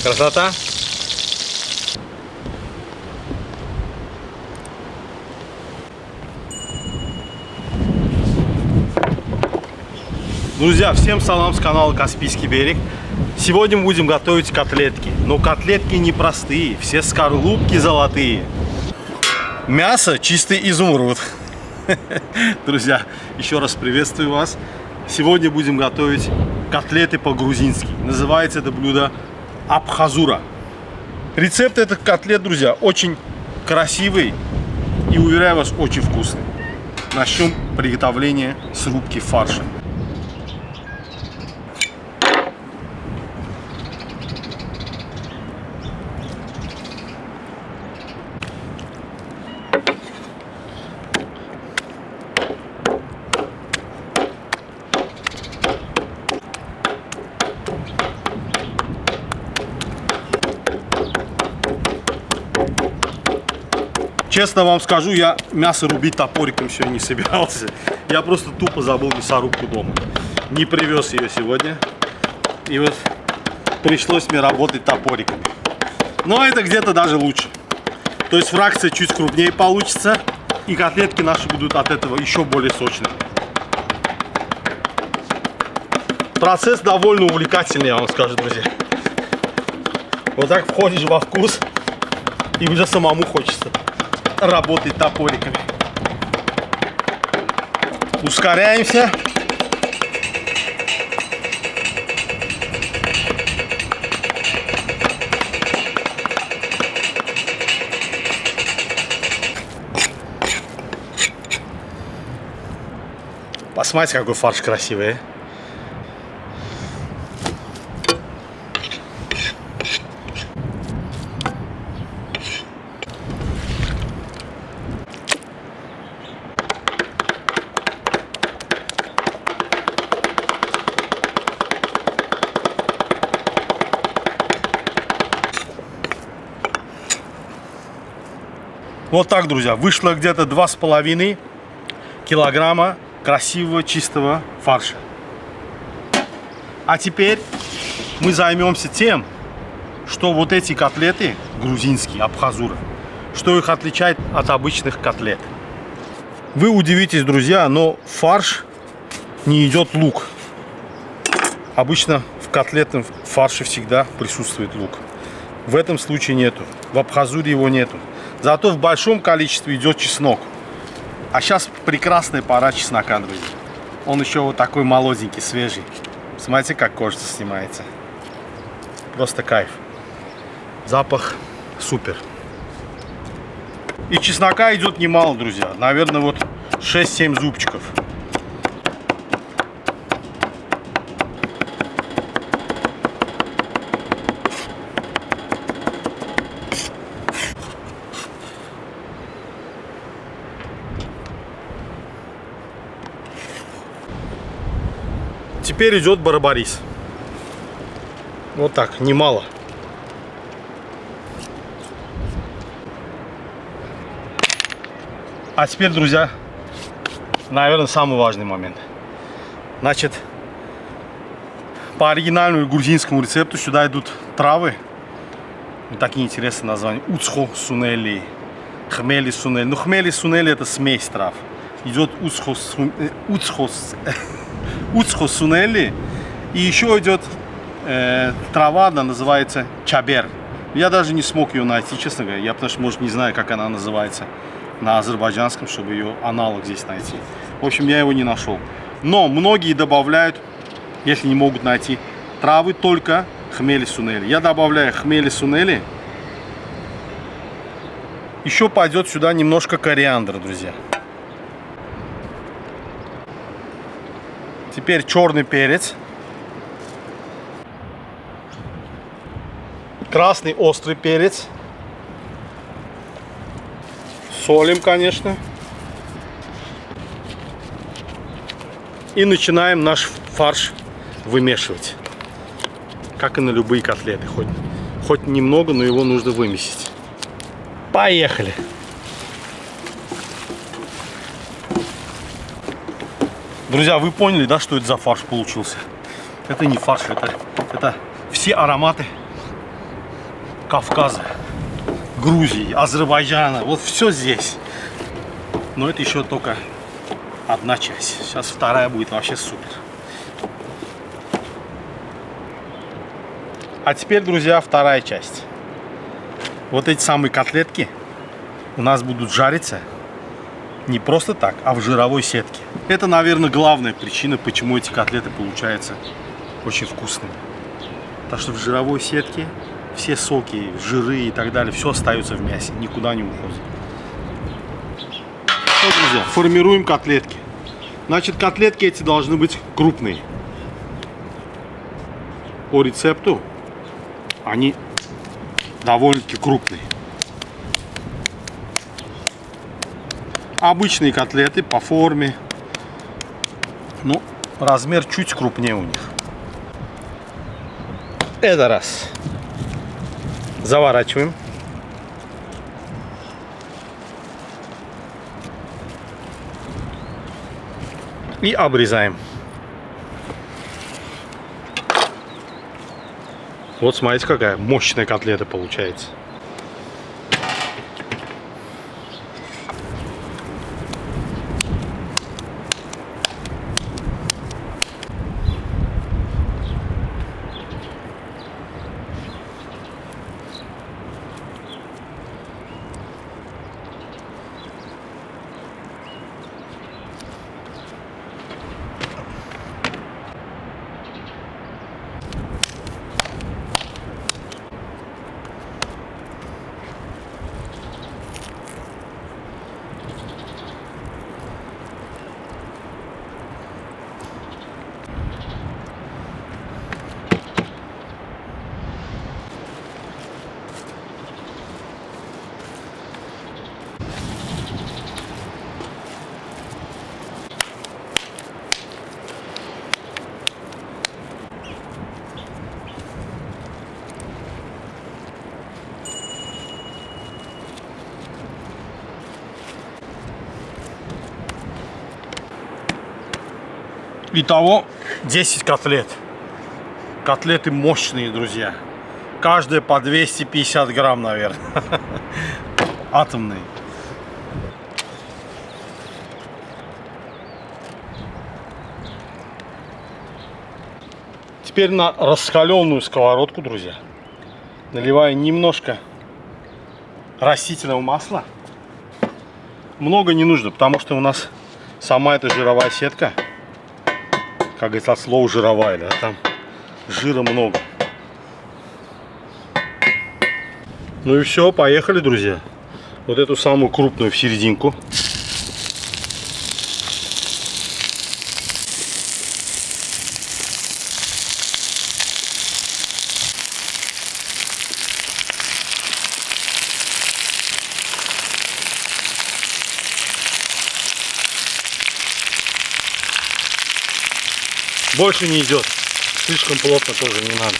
Красота. Друзья, всем салам с канала Каспийский берег. Сегодня мы будем готовить котлетки. Но котлетки не простые, все скорлупки золотые. Мясо чистый изумруд. Друзья, еще раз приветствую вас. Сегодня будем готовить котлеты по-грузински. Называется это блюдо абхазура. Рецепт этих котлет, друзья, очень красивый и, уверяю вас, очень вкусный. Начнем приготовление с рубки фарша. Честно вам скажу, я мясо рубить топориком сегодня не собирался. Я просто тупо забыл мясорубку дома. Не привез ее сегодня. И вот пришлось мне работать топориками. Но это где-то даже лучше. То есть фракция чуть крупнее получится. И котлетки наши будут от этого еще более сочные. Процесс довольно увлекательный, я вам скажу, друзья. Вот так входишь во вкус, и уже самому хочется работать топориками. Ускоряемся. Посмотрите, какой фарш красивый, а? Вот так, друзья, вышло где-то 2,5 килограмма красивого чистого фарша. А теперь мы займемся тем, что вот эти котлеты грузинские, абхазура, что их отличает от обычных котлет. Вы удивитесь, друзья, но в фарш не идет лук. Обычно в котлетном фарше всегда присутствует лук. В этом случае нету. В абхазуре его нету. Зато в большом количестве идет чеснок. А сейчас прекрасная пора чеснока, друзья. Он еще вот такой молоденький, свежий. Смотрите, как кожа снимается. Просто кайф. Запах супер. И чеснока идет немало, друзья. Наверное, вот 6-7 зубчиков. Теперь идет барбарис. Вот так, немало. А теперь, друзья, наверное, самый важный момент. Значит, по оригинальному грузинскому рецепту сюда идут травы. Вот такие интересные названия. Уцхо сунели, хмели сунели. Ну, хмели сунели — это смесь трав. Идет уцхо сунели. И еще идет трава, она называется чабер. Я даже не смог ее найти, честно говоря. Я, потому что, может, не знаю, как она называется на азербайджанском, чтобы ее аналог здесь найти. В общем, я его не нашел. Но многие добавляют, если не могут найти, травы только хмели сунели. Я добавляю хмели сунели. Еще пойдет сюда немножко кориандра, друзья. Теперь черный перец. Красный острый перец. Солим, конечно. И начинаем наш фарш вымешивать. Как и на любые котлеты. Хоть немного, но его нужно вымесить. Поехали! Друзья, вы поняли, да, что это за фарш получился? Это не фарш, это все ароматы Кавказа, Грузии, Азербайджана. Вот все здесь. Но это еще только одна часть. Сейчас вторая будет вообще супер. А теперь, друзья, вторая часть. Вот эти самые котлетки у нас будут жариться не просто так, а в жировой сетке. Это, наверное, главная причина, почему эти котлеты получаются очень вкусными. Потому что в жировой сетке все соки, жиры и так далее, все остается в мясе, никуда не уходит. Вот, друзья, формируем котлетки. Значит, котлетки эти должны быть крупные. По рецепту они довольно-таки крупные. Обычные котлеты по форме, но размер чуть крупнее у них. Это раз. Заворачиваем. И обрезаем. Вот смотрите, какая мощная котлета получается. Итого 10 котлет. Котлеты мощные, друзья. Каждая по 250 грамм, наверное. Атомные. Теперь на раскаленную сковородку, друзья, наливаю немножко растительного масла. Много не нужно, потому что у нас сама эта жировая сетка, как говорится, от слова жировая, да, там жира много. Ну и все, поехали, друзья. Вот эту самую крупную в серединку. Больше не идет. Слишком плотно тоже не надо.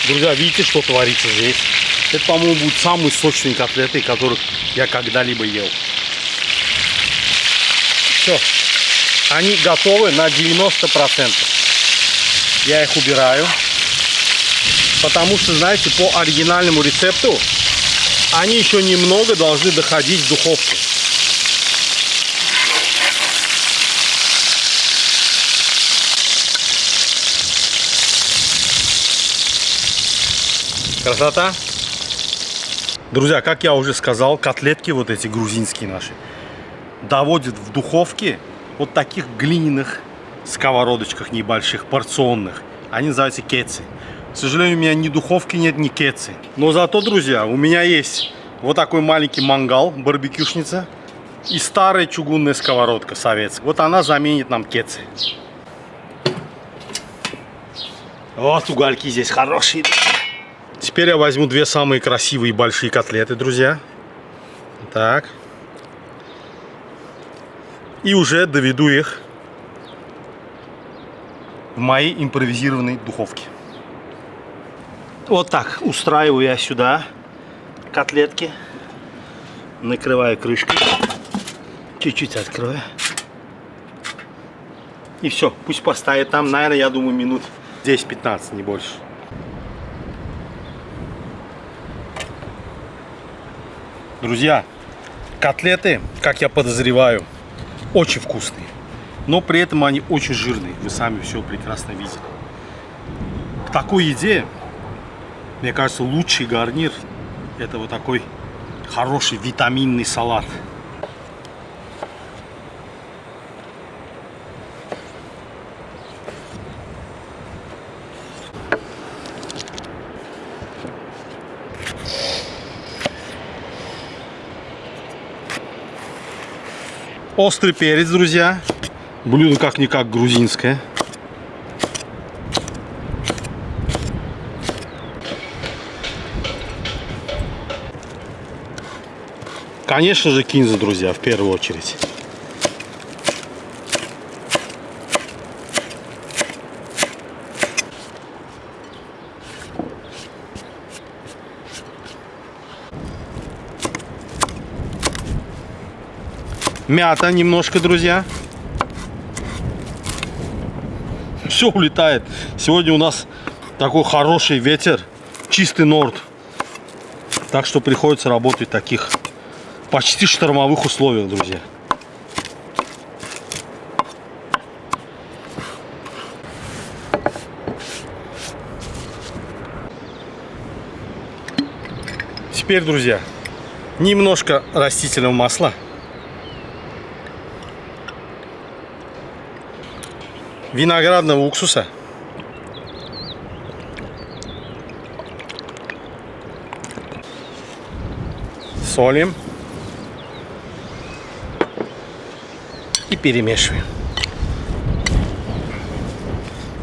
Друзья, видите, что творится здесь? Это, по-моему, будут самые сочные котлеты, которых я когда-либо ел. Все. Они готовы на 90%. Я их убираю. Потому что, знаете, по оригинальному рецепту они еще немного должны доходить в духовку. Красота. Друзья, как я уже сказал, котлетки вот эти грузинские наши доводят в духовке вот таких глиняных сковородочках небольших, порционных. Они называются кеци. К сожалению, у меня ни духовки нет, ни кеци. Но зато, друзья, у меня есть вот такой маленький мангал, барбекюшница. И старая чугунная сковородка советская. Вот она заменит нам кеци. Вот угольки здесь хорошие. Теперь я возьму две самые красивые большие котлеты, друзья. Так. И уже доведу их в моей импровизированной духовке. Вот так устраиваю я сюда котлетки. Накрываю крышкой. Чуть-чуть открою. И все, пусть постоит там, наверное, я думаю, минут 10-15, не больше. Друзья, котлеты, как я подозреваю, очень вкусные. Но при этом они очень жирные. Вы сами все прекрасно видели. К такой еде, мне кажется, лучший гарнир — это вот такой хороший витаминный салат. Острый перец, друзья. Блюдо как-никак грузинское. Конечно же, кинза, друзья, в первую очередь. Мята немножко, друзья. Все улетает. Сегодня у нас такой хороший ветер, чистый норд. Так что приходится работать в таких почти штормовых условиях, друзья. Теперь, друзья, немножко растительного масла. Виноградного уксуса. Солим. И перемешиваем.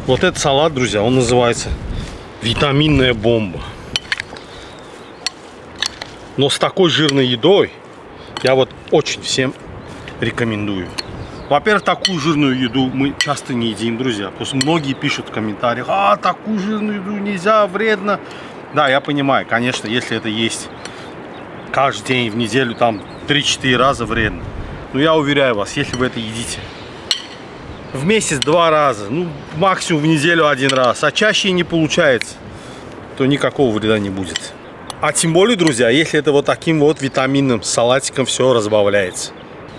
Вот этот салат, друзья, он называется витаминная бомба. Но с такой жирной едой я вот очень всем рекомендую. Во-первых, такую жирную еду мы часто не едим, друзья. Потому что многие пишут в комментариях: а, такую жирную еду нельзя, вредно. Да, я понимаю, конечно, если это есть каждый день в неделю, там 3-4 раза, вредно. Но я уверяю вас, если вы это едите в месяц 2 раза, ну максимум в неделю 1 раз, а чаще и не получается, то никакого вреда не будет. А тем более, друзья, если это вот таким вот витаминным салатиком все разбавляется.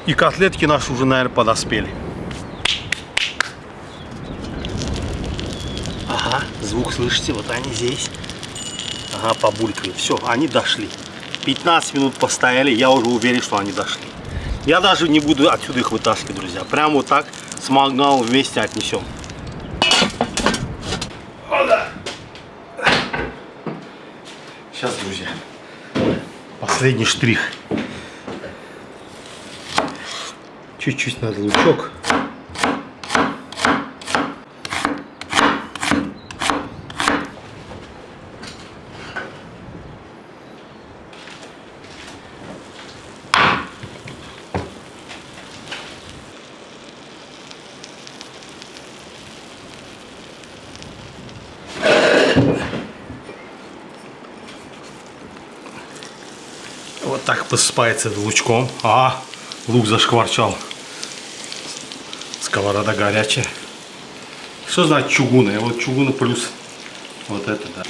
И котлетки наши уже, наверное, подоспели. Ага, звук слышите, вот они здесь. Ага, побулькали. Все, они дошли. 15 минут постояли, я уже уверен, что они дошли. Я даже не буду отсюда их вытаскивать, друзья. Прямо вот так с мангалом вместе отнесем. Сейчас, друзья, последний штрих. Чуть-чуть надо лучок. Вот так посыпается лучком. А, лук зашкварчал. Сковорода горячая. Что значит чугунная? Вот чугуна плюс вот это, да.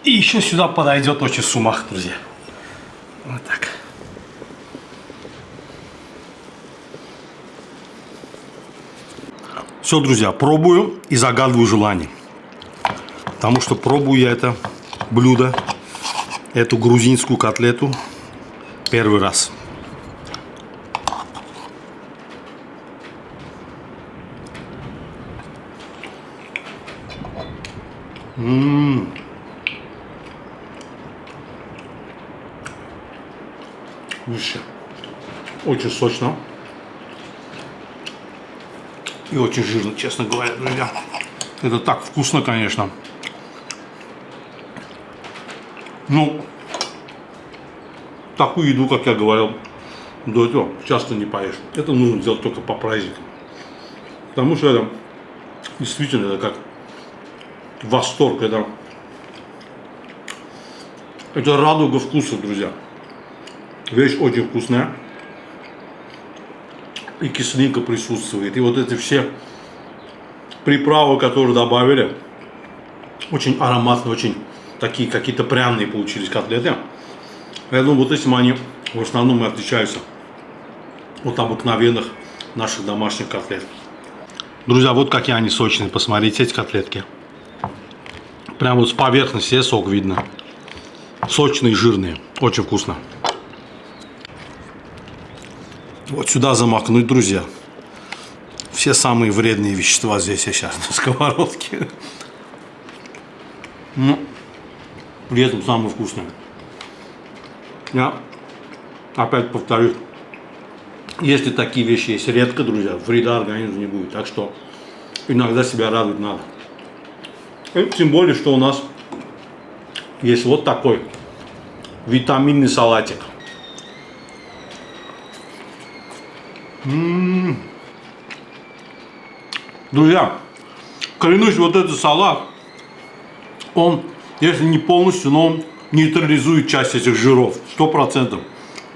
И еще сюда подойдет очень сумах, друзья. Вот так. Все, друзья, пробую и загадываю желание. Потому что пробую я это блюдо, эту грузинскую котлету Первый раз. Выше. Очень сочно. И очень жирно, честно говоря, друзья. Это так вкусно, конечно. Ну, такую еду, как я говорил до этого, часто не поешь. Это нужно делать только по праздникам. Потому что это действительно это как восторг. Это радуга вкуса, друзья. Вещь очень вкусная. И кислинка присутствует. И вот эти все приправы, которые добавили, очень ароматные, очень такие какие-то пряные получились котлеты. Я думаю, вот этим они в основном и отличаются от обыкновенных наших домашних котлет. Друзья, вот какие они сочные. Посмотрите эти котлетки. Прям вот с поверхности сок видно. Сочные, жирные. Очень вкусно. Вот сюда замакнуть, друзья. Все самые вредные вещества здесь я сейчас на сковородке. Но при этом самые вкусные. Я опять повторюсь. Если такие вещи есть редко, друзья, вреда организму не будет. Так что иногда себя радовать надо. И тем более, что у нас есть вот такой витаминный салатик. Друзья, клянусь, вот этот салат, он, если не полностью, но он нейтрализует часть этих жиров. 100%.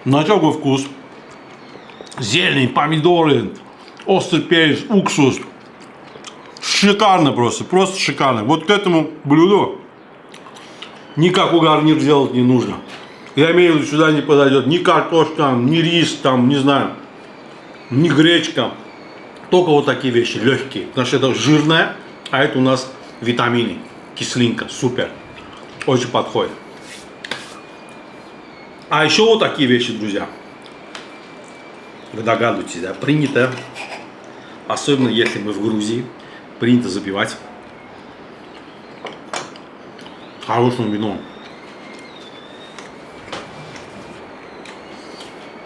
На такой вкус. Зелень, помидоры, острый перец, уксус. Шикарно просто, просто шикарно. Вот к этому блюду никакой гарнир делать не нужно. Я имею в виду, сюда не подойдет ни картошка, ни рис, там, не знаю, ни гречка. Только вот такие вещи, легкие. Потому что это жирное, а это у нас витамины, кислинка, супер. Очень подходит. А еще вот такие вещи, друзья. Вы догадываетесь, да, принято, особенно если мы в Грузии, принято запивать хорошим вином.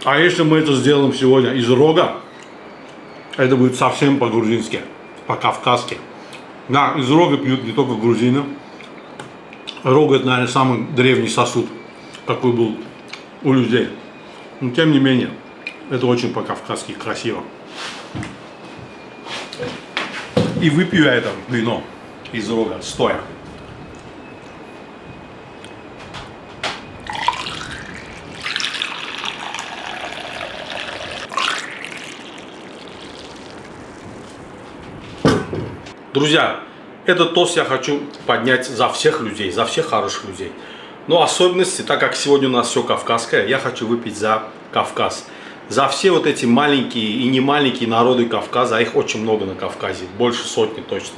А если мы это сделаем сегодня из рога, это будет совсем по-грузински, по-кавказски. Да, из рога пьют не только грузины. Рог — это, наверное, самый древний сосуд, какой был у людей. Но тем не менее, это очень по-кавказски красиво. И выпью я это вино из рога стоя. Друзья, этот тост я хочу поднять за всех людей, за всех хороших людей. Но особенности, так как сегодня у нас все кавказское, я хочу выпить за Кавказ. За все вот эти маленькие и не маленькие народы Кавказа, а их очень много на Кавказе, больше сотни точно.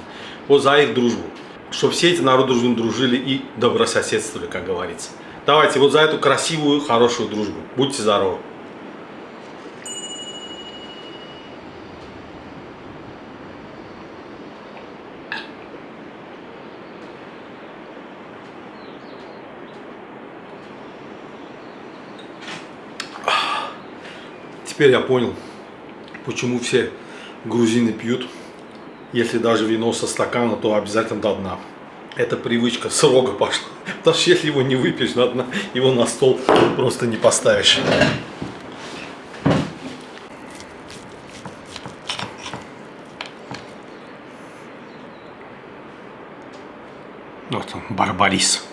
Вот за их дружбу. Чтобы все эти народы дружили и добрососедствовали, как говорится. Давайте вот за эту красивую, хорошую дружбу. Будьте здоровы. Теперь я понял, почему все грузины пьют, если даже вино со стакана, то обязательно до дна. Это привычка с рога пошла. Потому что если его не выпьешь до дна, его на стол просто не поставишь. Вот он, барбарис.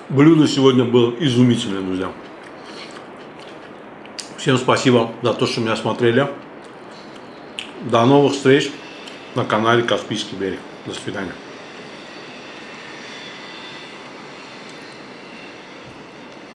Блюдо сегодня было изумительное, друзья. Всем спасибо за то, что меня смотрели. До новых встреч на канале Каспийский берег. До свидания.